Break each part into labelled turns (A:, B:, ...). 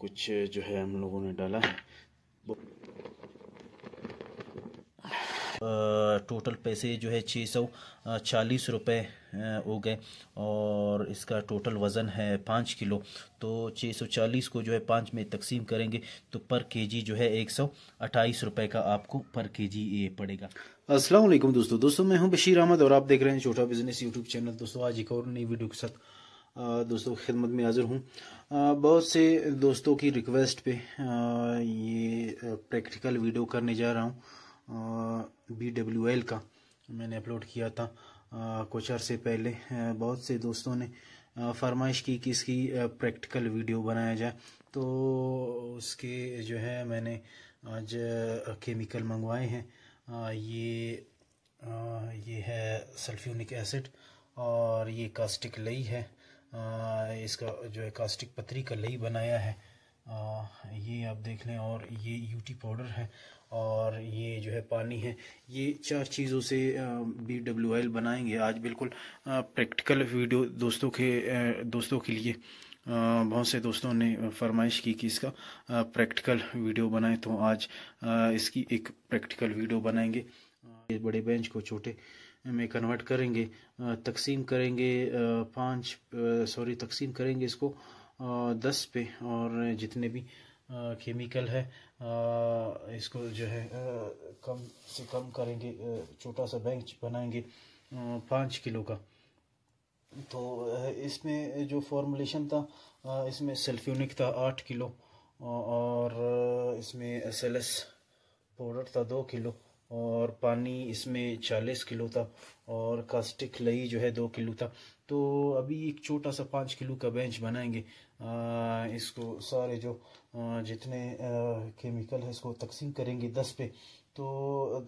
A: कुछ जो है हम लोगों ने डाला है। टोटल पैसे जो है 640 रुपये हो गए और इसका टोटल वज़न है 5 किलो। तो 640 को जो है 5 में तकसीम करेंगे तो पर केजी जो है 128 रुपये का आपको पर केजी ये पड़ेगा। अस्सलाम वालेकुम दोस्तों मैं हूं बशीर अहमद और आप देख रहे हैं छोटा बिजनेस यूट्यूब चैनल। दोस्तों आज एक और नई वीडियो के साथ दोस्तों खिदमत में हाजिर हूँ। बहुत से दोस्तों की रिक्वेस्ट पे ये प्रैक्टिकल वीडियो करने जा रहा हूँ। BWL का मैंने अपलोड किया था कुछ अर्से पहले। बहुत से दोस्तों ने फरमाइश की कि इसकी प्रैक्टिकल वीडियो बनाया जाए, तो उसके जो है मैंने आज केमिकल मंगवाए हैं। ये है सल्फ्यूनिक एसिड और ये कास्टिक लई है। इसका जो है कास्टिक पतरी का लई बनाया है, ये आप देख लें। और ये यूटी पाउडर है और ये जो है पानी है। ये 4 चीज़ों से BWL बनाएंगे आज। बिल्कुल प्रैक्टिकल वीडियो दोस्तों के लिए। बहुत से दोस्तों ने फरमाइश की कि इसका प्रैक्टिकल वीडियो बनाएं, तो आज इसकी एक प्रैक्टिकल वीडियो बनाएंगे। बड़े बेंच को छोटे में कन्वर्ट करेंगे, तकसीम करेंगे इसको 10 पे, और जितने भी केमिकल है इसको जो है कम से कम करेंगे। छोटा सा बेंच बनाएंगे 5 किलो का। तो इसमें जो फॉर्मुलेशन था, इसमें सल्फ्यूनिक था 8 किलो और इसमें SLS पाउडर था 2 किलो और पानी इसमें 40 किलो था और कास्टिक लई जो है 2 किलो था। तो अभी एक छोटा सा 5 किलो का बेंच बनाएंगे। इसको सारे जो जितने केमिकल है इसको तकसीम करेंगे 10 पे। तो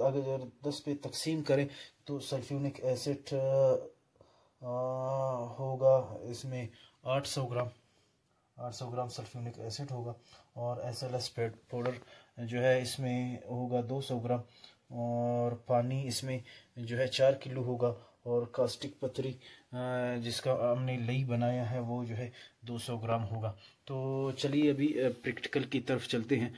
A: अगर 10 पे तकसीम करें तो सल्फ्यूनिक एसिड होगा इसमें 800 ग्राम सल्फ्यूनिक एसिड होगा और SLS पाउडर जो है इसमें होगा 200 ग्राम और पानी इसमें जो है 4 किलो होगा और कास्टिक पतरी जिसका हमने लई बनाया है वो जो है 200 ग्राम होगा। तो चलिए अभी प्रैक्टिकल की तरफ चलते हैं।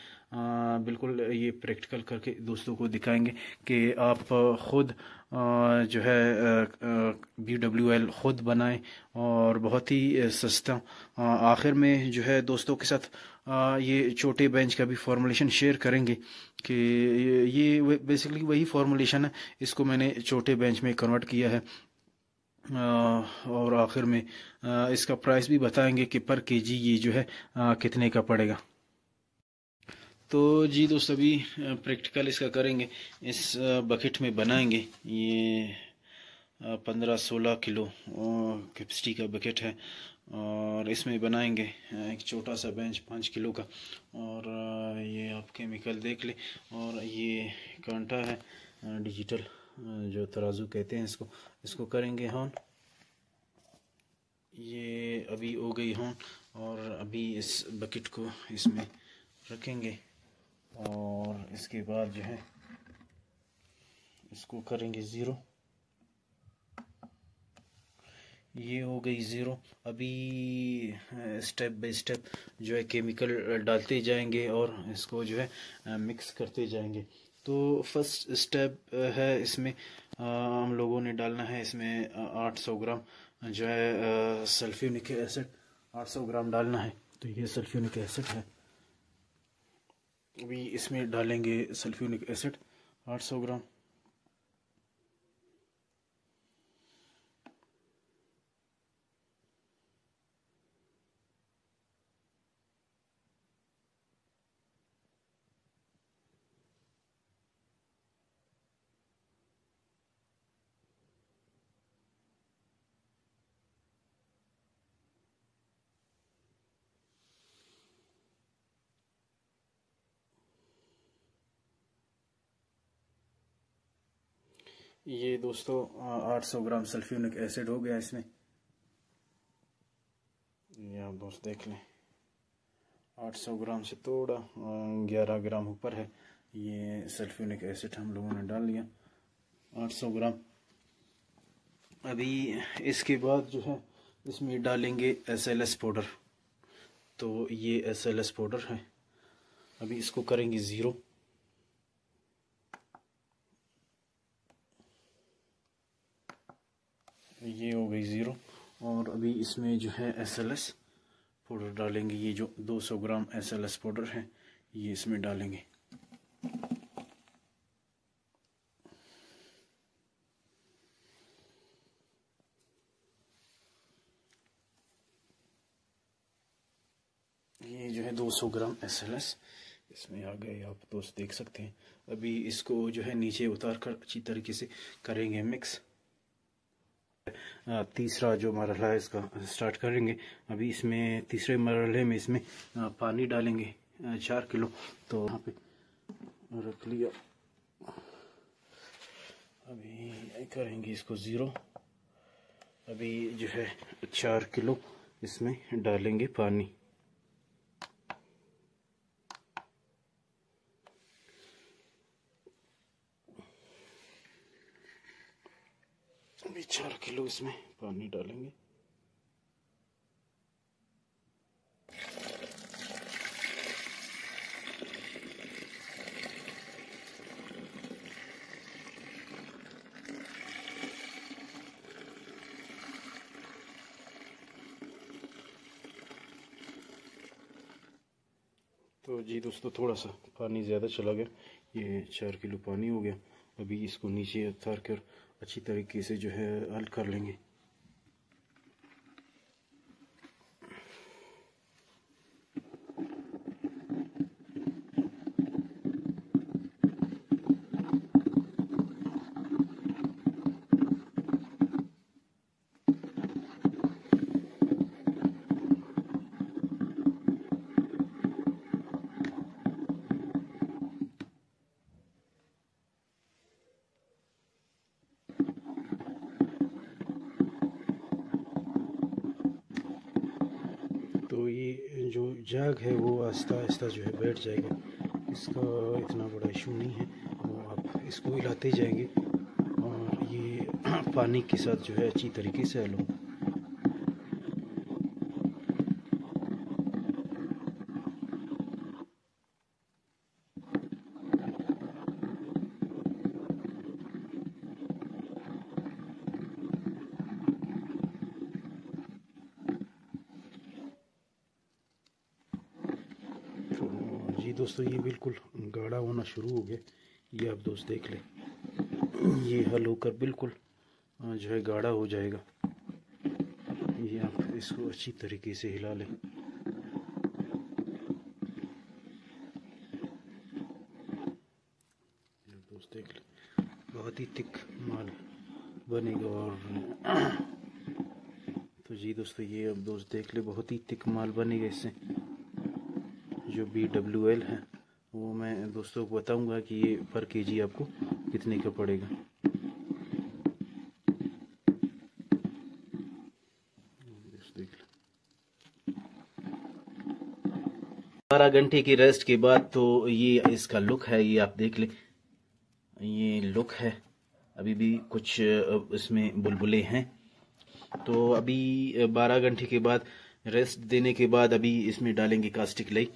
A: बिल्कुल ये प्रैक्टिकल करके दोस्तों को दिखाएंगे कि आप खुद जो है BWL खुद बनाएं और बहुत ही सस्ता। आखिर में जो है दोस्तों के साथ ये छोटे बेंच का भी फॉर्मुलेशन शेयर करेंगे कि ये बेसिकली वही फॉर्मुलेशन है। इसको मैंने छोटे बेंच में कन्वर्ट किया है और आखिर में इसका प्राइस भी बताएंगे कि पर केजी ये जो है कितने का पड़ेगा। तो जी दोस्तों अभी प्रैक्टिकल इसका करेंगे। इस बकेट में बनाएंगे। ये 15-16 किलो कैपेसिटी का बकेट है और इसमें बनाएंगे एक छोटा सा बेंच 5 किलो का। और ये आप केमिकल देख ले। और ये कांटा है डिजिटल जो तराजू कहते हैं इसको करेंगे ऑन। ये अभी हो गई ऑन और अभी इस बकेट को इसमें रखेंगे और इसके बाद जो है इसको करेंगे 0। ये हो गई 0। अभी स्टेप बाय स्टेप जो है केमिकल डालते जाएंगे और इसको जो है मिक्स करते जाएंगे। तो फर्स्ट स्टेप है इसमें हम लोगों ने डालना है इसमें 800 ग्राम जो है सल्फ्यूनिक एसिड। 800 ग्राम डालना है। तो ये सल्फ्यूनिक एसिड है। अभी इसमें डालेंगे सल्फ्यूनिक एसिड 800 ग्राम। ये दोस्तों 800 ग्राम सल्फ्यूनिक एसिड हो गया इसमें। ये आप दोस्त देख लें 800 ग्राम से थोड़ा 11 ग्राम ऊपर है। ये सल्फ्यूनिक एसिड हम लोगों ने डाल लिया 800 ग्राम। अभी इसके बाद जो है इसमें डालेंगे SLS पाउडर। तो ये SLS पाउडर है, अभी इसको करेंगे 0। ये हो गई 0। और अभी इसमें जो है SLS पाउडर डालेंगे। ये जो 200 ग्राम SLS पाउडर है ये इसमें डालेंगे। ये जो है 200 ग्राम SLS इसमें आ गए, आप दोस्त देख सकते हैं। अभी इसको जो है नीचे उतार कर अच्छी तरीके से करेंगे मिक्स। तीसरा जो मरहला है इसका स्टार्ट करेंगे। अभी इसमें तीसरे मरहले में इसमें पानी डालेंगे 4 किलो। तो यहाँ पे रख लिया। अभी करेंगे इसको 0। अभी जो है 4 किलो इसमें डालेंगे पानी। अभी 4 किलो इसमें पानी डालेंगे। तो जी दोस्तों, थोड़ा सा पानी ज़्यादा चला गया, ये 4 किलो पानी हो गया। अभी इसको नीचे उतार कर अच्छी तरीके से जो है हल कर लेंगे। तो ये जो जाग है वो आहिस्ता आहिस्ता जो है बैठ जाएगा, इसका इतना बड़ा इशू नहीं है। वो आप इसको हिलाते जाएंगे और ये पानी के साथ जो है अच्छी तरीके से हल होगा। जी दोस्तों, ये बिल्कुल गाढ़ा होना शुरू हो गया, ये आप दोस्त देख लें। ये हल होकर बिल्कुल जो है गाढ़ा हो जाएगा। ये आप इसको अच्छी तरीके से हिला लें। दोस्त देख लें, बहुत ही थिक माल बनेगा। और तो जी दोस्तों, ये अब दोस्त देख ले, बहुत ही थिक माल बनेगा इससे। जो BWL है वो मैं दोस्तों को बताऊंगा कि ये पर केजी आपको कितने का पड़ेगा। देख लो, 12 घंटे की रेस्ट के बाद तो ये इसका लुक है, ये आप देख ले, ये लुक है। अभी भी कुछ इसमें बुलबुले हैं। तो अभी 12 घंटे के बाद रेस्ट देने के बाद अभी इसमें डालेंगे कास्टिक लई।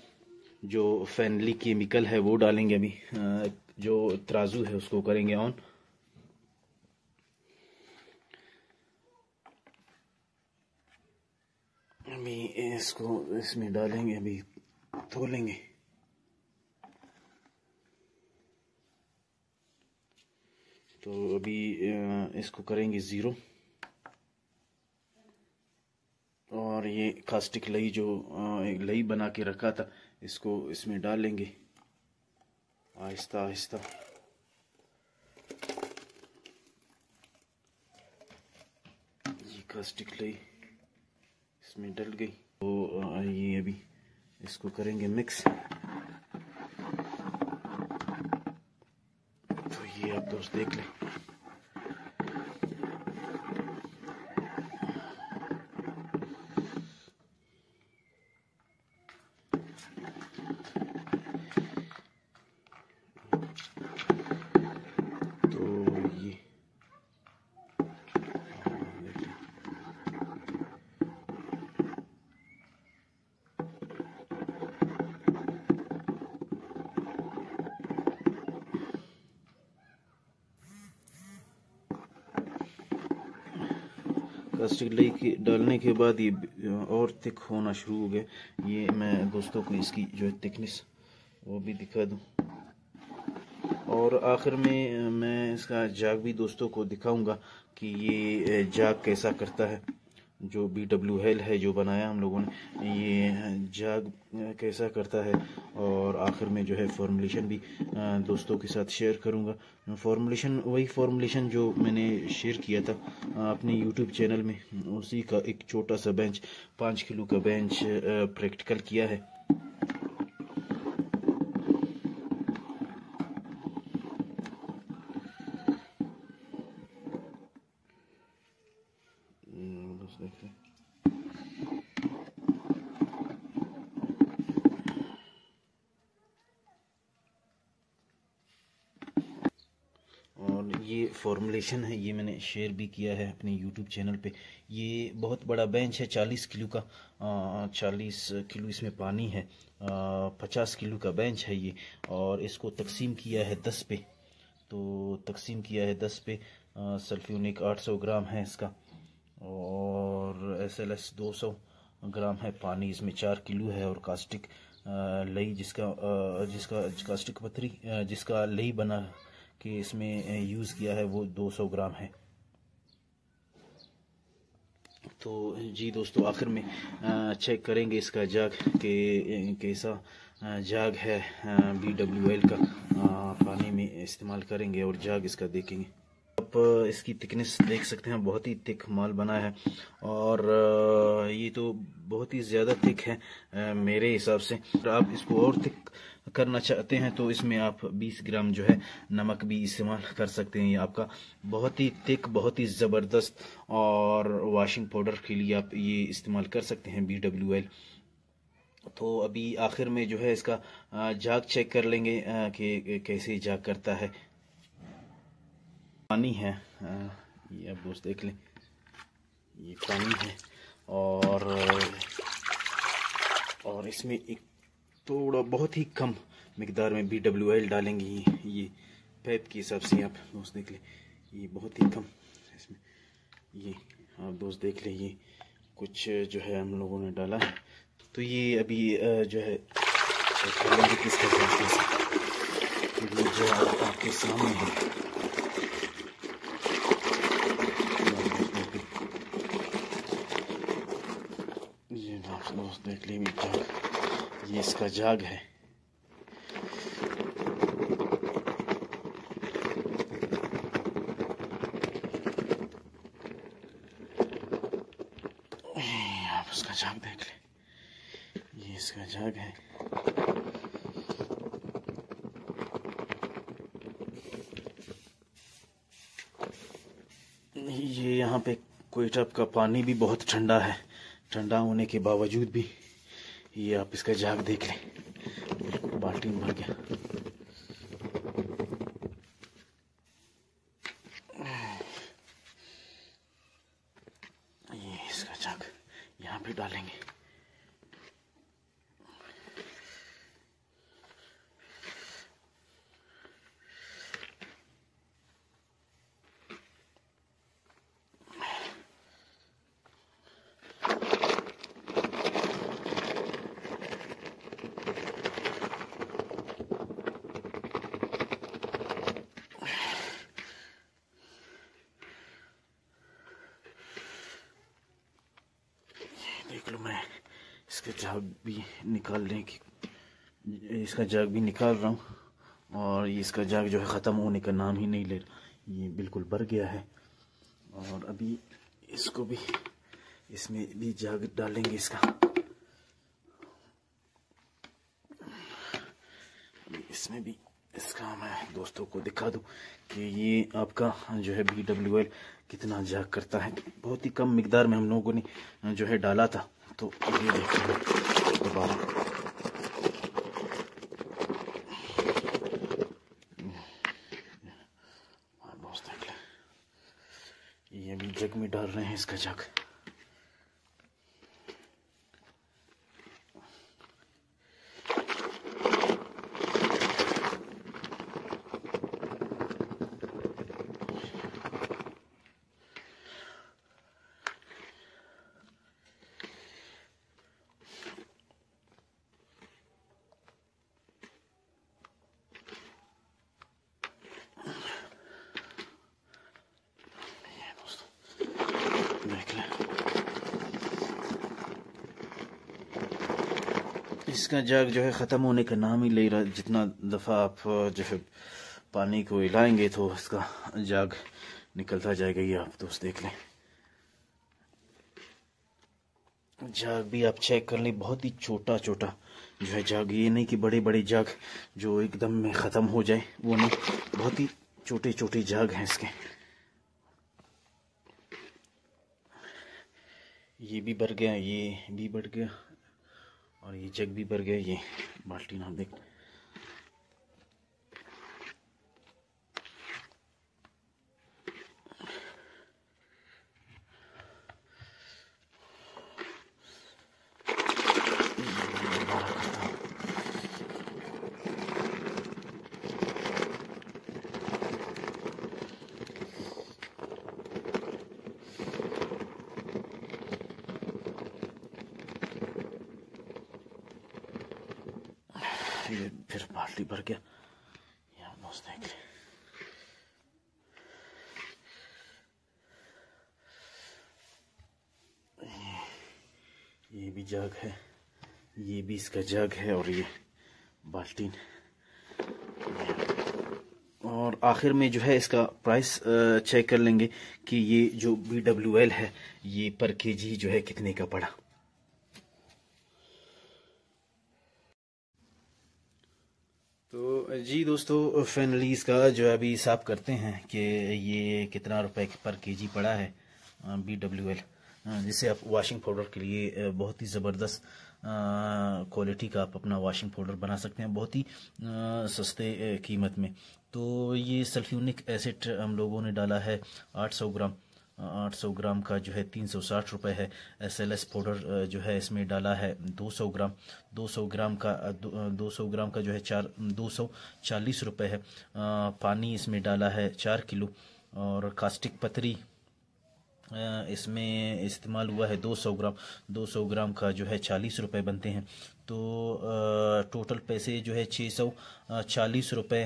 A: जो फैनली केमिकल है वो डालेंगे। अभी जो तराजू है उसको करेंगे ऑन। अभी इसको इसमें डालेंगे, अभी तोलेंगे। तो अभी इसको करेंगे 0। और ये कास्टिक लई जो एक लई बना के रखा था इसको इसमें डालेंगे आहिस्ता आहिस्ता। ये कास्टिक लई इसमें डल गई। तो ये अभी इसको करेंगे मिक्स। तो ये आप दोस्त देख लें। कास्टिक लई के डालने के बाद ये और थिक होना शुरू हो गया। ये मैं दोस्तों को इसकी जो है थिकनेस वो भी दिखा दूं, और आखिर में मैं इसका जाग भी दोस्तों को दिखाऊंगा कि ये जाग कैसा करता है। जो BWL है जो बनाया हम लोगों ने, ये जाग कैसा करता है। और आखिर में जो है फॉर्मुलेशन भी दोस्तों के साथ शेयर करूंगा। फॉर्मुलेशन वही फॉर्मुलेशन जो मैंने शेयर किया था अपने YouTube चैनल में, उसी का एक छोटा सा बेंच 5 किलो का बेंच प्रैक्टिकल किया है। और ये फॉर्मुलेशन है, ये मैंने शेयर भी किया है अपने YouTube चैनल पे। ये बहुत बड़ा बेंच है 40 किलो का, 40 किलो इसमें पानी है, 50 किलो का बेंच है ये। और इसको तकसीम किया है 10 पे, तो तकसीम किया है 10 पे। सल्फ्यूनिक 800 ग्राम है इसका, और SLS 200 ग्राम है। पानी इसमें 4 किलो है, और कास्टिक लई जिसका कास्टिक पत्थरी जिसका लई बना कि इसमें यूज़ किया है वो 200 ग्राम है। तो जी दोस्तों, आखिर में चेक करेंगे इसका जाग के कैसा जाग है। BWL का पानी में इस्तेमाल करेंगे और जाग इसका देखेंगे। आप इसकी थिकनेस देख सकते हैं, बहुत ही थिक माल बना है। और ये तो बहुत ही ज़्यादा थिक है मेरे हिसाब से। आप इसको और थिक करना चाहते हैं तो इसमें आप 20 ग्राम जो है नमक भी इस्तेमाल कर सकते हैं। ये आपका बहुत ही थिक, बहुत ही ज़बरदस्त, और वॉशिंग पाउडर के लिए आप ये इस्तेमाल कर सकते हैं BWL। तो अभी आखिर में जो है इसका जाग चेक कर लेंगे कि कैसे जाग करता है। पानी है, ये आप दोस्त देख लें, ये पानी है। और इसमें एक थोड़ा बहुत ही कम मिकदार में BWL डालेंगे। ये पाइप के हिसाब से आप दोस्त देख लें, ये बहुत ही कम इसमें, ये आप दोस्त देख लें, ये कुछ जो है हम लोगों ने डाला है। तो ये अभी जो है किसका जो आपके सामने है। ये आप दोस्त देख लें, ये इसका जाग है। आप उसका जाग देख लें, ये इसका जाग है। ये यहाँ पे क्वेटा का पानी भी बहुत ठंडा है। ठंडा होने के बावजूद भी ये आप इसका जाग देख लें, बिल्कुल बाल्टी में भर गया। ये इसका जाग यहाँ पे डालेंगे। देख लो, मैं इसका जाग भी निकालने की इसका जाग भी निकाल रहा हूँ, और ये इसका जाग जो है ख़त्म होने का नाम ही नहीं ले रहा। ये बिल्कुल भर गया है। और अभी इसको भी, इसमें भी जाग डालेंगे इसका। इसमें भी इसका मैं दोस्तों को दिखा दूं कि ये आपका जो है BWL कितना जाग करता है। बहुत ही कम मिकदार में हम लोगों ने जो है डाला था। तो ये देखिए दोबारा, दोस्त देख लें, ये अभी जग में डाल रहे हैं इसका जग। इसका जग जो है ख़त्म होने का नाम ही ले रहा। जितना दफ़ा आप जो है पानी को हिलाएंगे तो इसका जग निकलता जाएगा। ये आप दोस्त देख लें, जग भी आप चेक कर लें, बहुत ही छोटा छोटा जो है जग। ये नहीं कि बड़े बड़े जग जो एकदम में ख़त्म हो जाए, वो नहीं, बहुत ही छोटे छोटे जग हैं इसके। ये भी भर गया, ये भी भर गया, और ये जग भी भर गया। ये बाल्टी आप देख, ये फिर बाल्टी भर गया। ये आप दोस्त देख लें, ये भी जग है, ये भी इसका जग है, और ये बाल्टी। और आखिर में जो है इसका प्राइस चेक कर लेंगे कि ये जो BWL है ये पर केजी जो है कितने का पड़ा। तो जी दोस्तों, फाइनली इसका जो है अभी हिसाब करते हैं कि ये कितना रुपए पर केजी पड़ा है BWL, जिससे आप वॉशिंग पाउडर के लिए बहुत ही ज़बरदस्त क्वालिटी का आप अपना वॉशिंग पाउडर बना सकते हैं, बहुत ही सस्ते कीमत में। तो ये सल्फ्यूनिक एसिड हम लोगों ने डाला है 800 ग्राम। 800 ग्राम का जो है 360 रुपये है। SLS पाउडर जो है इसमें डाला है 200 ग्राम। 200 ग्राम का 200 ग्राम का जो है 240 रुपये है। पानी इसमें डाला है 4 किलो, और कास्टिक पतरी इसमें इस्तेमाल हुआ है 200 ग्राम। 200 ग्राम का जो है 40 रुपये बनते हैं। तो टोटल पैसे जो है 640 रुपये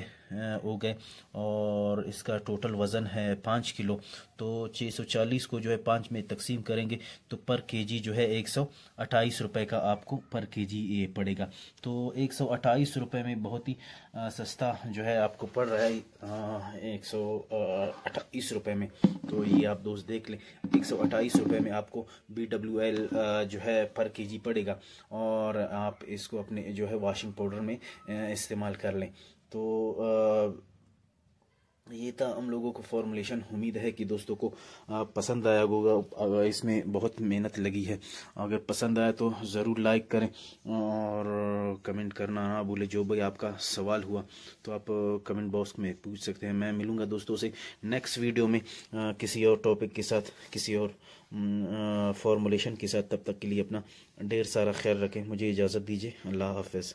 A: हो गए, और इसका टोटल वज़न है 5 किलो। तो 640 को जो है 5 में तकसीम करेंगे तो पर केजी जो है 128 रुपये का आपको पर केजी ये पड़ेगा। तो 128 रुपये में बहुत ही सस्ता जो है आपको पड़ रहा है 128 रुपये में। तो ये आप दोस्त देख लें, 128 रुपये में आपको BWL जो है पर केजी पड़ेगा, और आप इसको अपने जो है वॉशिंग पाउडर में इस्तेमाल कर लें। तो ये था हम लोगों को फॉर्मुलेशन। उम्मीद है कि दोस्तों को पसंद आया होगा। इसमें बहुत मेहनत लगी है। अगर पसंद आया तो ज़रूर लाइक करें, और कमेंट करना ना भूलें। जो भी आपका सवाल हुआ तो आप कमेंट बॉक्स में पूछ सकते हैं। मैं मिलूँगा दोस्तों से नेक्स्ट वीडियो में किसी और टॉपिक के साथ, किसी और फॉर्मुलेशन के साथ। तब तक के लिए अपना ढेर सारा ख्याल रखें। मुझे इजाज़त दीजिए। अल्लाह हाफ़िज़।